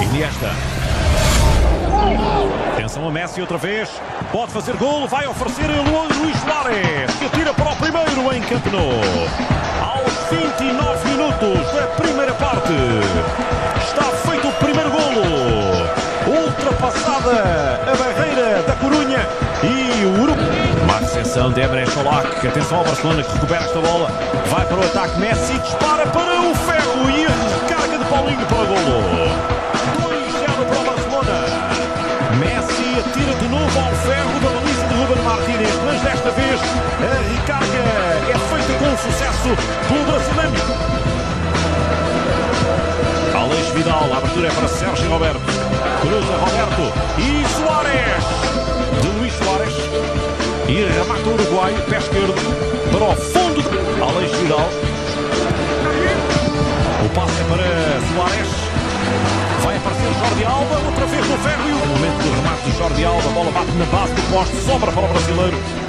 Iniesta. Atenção a Messi outra vez. Pode fazer golo. Vai oferecer a Luís Suárez. Que atira para o primeiro em Camp Nou. Aos 29 minutos da primeira parte. Está feito o primeiro golo. Ultrapassada a barreira da Corunha. E o Uruguai. Uma ascensão de Emre Cholak. Atenção ao Barcelona que recupera esta bola. Vai para o ataque. Messi dispara para o ferro. E a recarga de Paulinho para o golo. 2-0 para o Barcelona. Messi atira de novo ao ferro da baliza de Ruben Martínez. Mas desta vez a recarga é feita com sucesso pelo brasileiro. Alex Vidal. A abertura é para Sérgio Roberto. Cruza Roberto. E Suárez. De Luís Suárez. E remata o Uruguai, pé esquerdo, para o fundo. Alex Vidal. O passe é para Suárez. Vai aparecer Jordi Alba, outra vez no ferro. E o momento do remate de Jordi Alba. A bola bate na base do poste, sobra para o brasileiro.